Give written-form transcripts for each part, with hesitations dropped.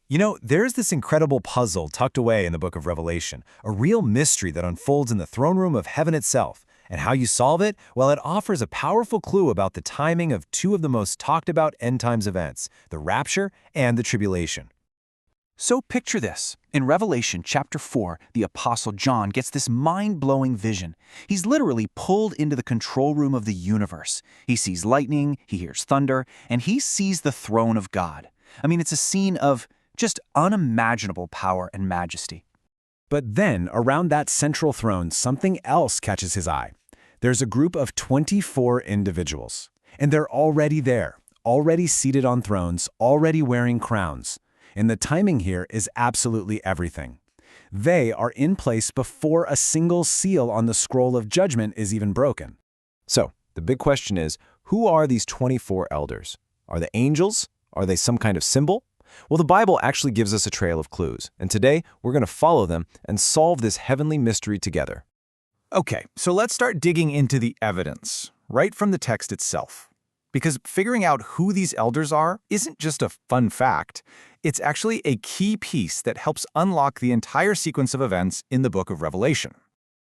You know, there's this incredible puzzle tucked away in the book of Revelation, a real mystery that unfolds in the throne room of heaven itself. And how you solve it? Well, it offers a powerful clue about the timing of two of the most talked about end times events, the rapture and the tribulation. So picture this. In Revelation chapter 4, the Apostle John gets this mind-blowing vision. He's literally pulled into the control room of the universe. He sees lightning, he hears thunder, and he sees the throne of God. I mean, it's a scene of just unimaginable power and majesty. But then, around that central throne, something else catches his eye. There's a group of 24 individuals, and they're already there, already seated on thrones, already wearing crowns. And the timing here is absolutely everything. They are in place before a single seal on the scroll of judgment is even broken. So, the big question is, who are these 24 elders? Are they angels? Are they some kind of symbol? Well, the Bible actually gives us a trail of clues, and today we're going to follow them and solve this heavenly mystery together. Okay, so let's start digging into the evidence, right from the text itself. Because figuring out who these elders are isn't just a fun fact, it's actually a key piece that helps unlock the entire sequence of events in the book of Revelation.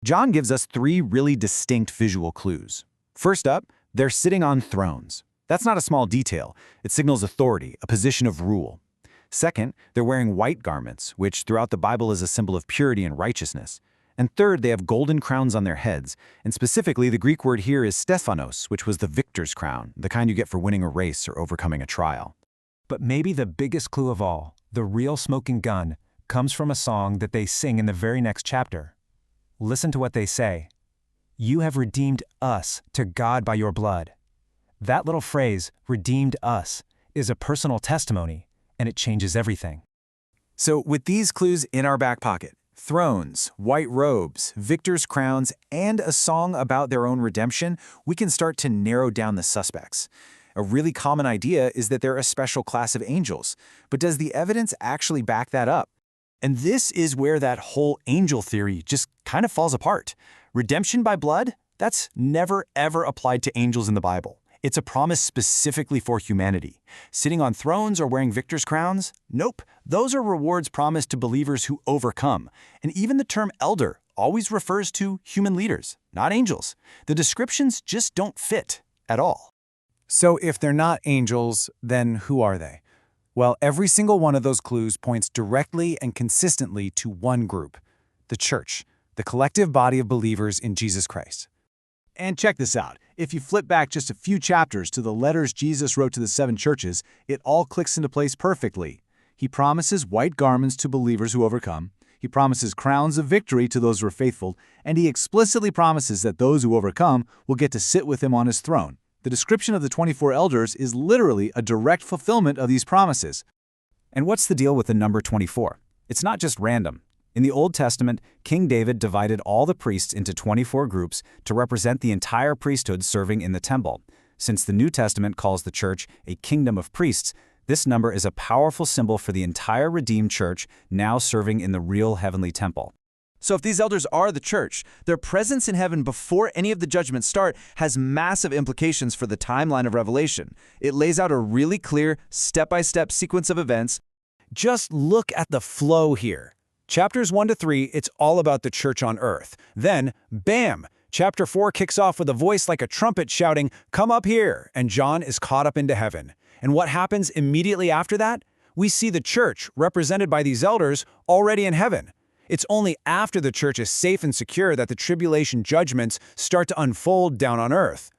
John gives us three really distinct visual clues. First up, they're sitting on thrones. That's not a small detail. It signals authority, a position of rule. Second, they're wearing white garments, which throughout the Bible is a symbol of purity and righteousness. And third, they have golden crowns on their heads. And specifically, the Greek word here is stephanos, which was the victor's crown, the kind you get for winning a race or overcoming a trial. But maybe the biggest clue of all, the real smoking gun, comes from a song that they sing in the very next chapter. Listen to what they say. "You have redeemed us to God by your blood." That little phrase, "redeemed us," is a personal testimony, and it changes everything. So with these clues in our back pocket, thrones, white robes, victors' crowns, and a song about their own redemption, we can start to narrow down the suspects. A really common idea is that they're a special class of angels, but does the evidence actually back that up? And this is where that whole angel theory just kind of falls apart. Redemption by blood? That's never ever applied to angels in the Bible. It's a promise specifically for humanity. Sitting on thrones or wearing victor's crowns? Nope. Those are rewards promised to believers who overcome. And even the term elder always refers to human leaders, not angels. The descriptions just don't fit at all. So if they're not angels, then who are they? Well, every single one of those clues points directly and consistently to one group, the church, the collective body of believers in Jesus Christ. And check this out. If you flip back just a few chapters to the letters Jesus wrote to the 7 churches, it all clicks into place perfectly. He promises white garments to believers who overcome. He promises crowns of victory to those who are faithful. And he explicitly promises that those who overcome will get to sit with him on his throne. The description of the 24 elders is literally a direct fulfillment of these promises. And what's the deal with the number 24? It's not just random. In the Old Testament, King David divided all the priests into 24 groups to represent the entire priesthood serving in the temple. Since the New Testament calls the church a kingdom of priests, this number is a powerful symbol for the entire redeemed church now serving in the real heavenly temple. So if these elders are the church, their presence in heaven before any of the judgments start has massive implications for the timeline of Revelation. It lays out a really clear, step-by-step sequence of events. Just look at the flow here. Chapters 1 to 3, it's all about the church on earth. Then, bam! Chapter 4 kicks off with a voice like a trumpet shouting, "Come up here!" and John is caught up into heaven. And what happens immediately after that? We see the church, represented by these elders, already in heaven. It's only after the church is safe and secure that the tribulation judgments start to unfold down on earth.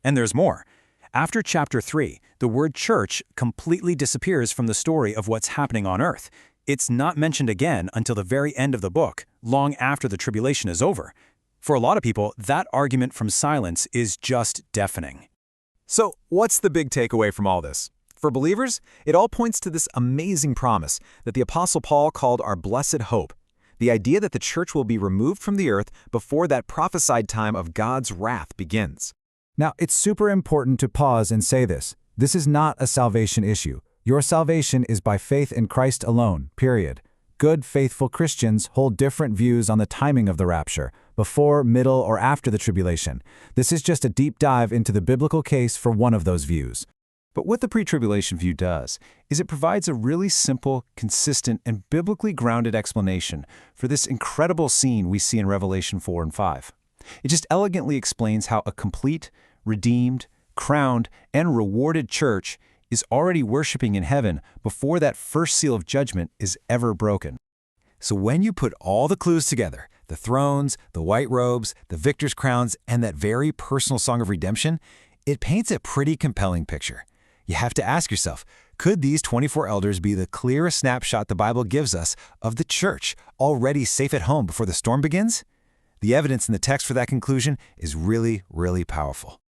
And there's more. After chapter 3, the word church completely disappears from the story of what's happening on earth. It's not mentioned again until the very end of the book, long after the tribulation is over. For a lot of people, that argument from silence is just deafening. So, what's the big takeaway from all this? For believers, it all points to this amazing promise that the Apostle Paul called our blessed hope. The idea that the church will be removed from the earth before that prophesied time of God's wrath begins. Now, it's super important to pause and say this. This is not a salvation issue. Your salvation is by faith in Christ alone, period. Good, faithful Christians hold different views on the timing of the rapture, before, middle, or after the tribulation. This is just a deep dive into the biblical case for one of those views. But what the pre-tribulation view does is it provides a really simple, consistent, and biblically grounded explanation for this incredible scene we see in Revelation 4 and 5. It just elegantly explains how a complete, redeemed, crowned, and rewarded church is already worshiping in heaven before that first seal of judgment is ever broken. So when you put all the clues together, the thrones, the white robes, the victor's crowns, and that very personal song of redemption, it paints a pretty compelling picture. You have to ask yourself, could these 24 elders be the clearest snapshot the Bible gives us of the church already safe at home before the storm begins? The evidence in the text for that conclusion is really, really powerful.